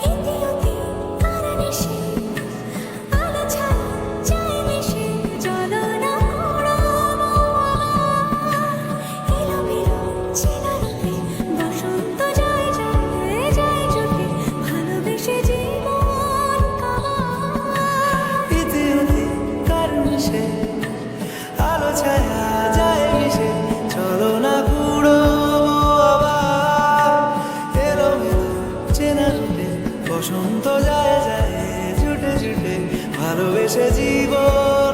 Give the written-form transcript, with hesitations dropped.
ইতিউতি কারণেসে আলো ছায়া যায় মিশে চলো না উড়াবো এলোমেলো চেনা রূপে বসন্ত যায় যায় যায় চোখে ভালোবেসে জীবন কাবায় ইতিউতি কারণেসে আলো ছায়া যায় মিশে চলো না ঘুরো আবার এলোমেলো চেনা রূপে বসন্ত যায় যায় ছুটে ছুটে ভালোবেসে জীবন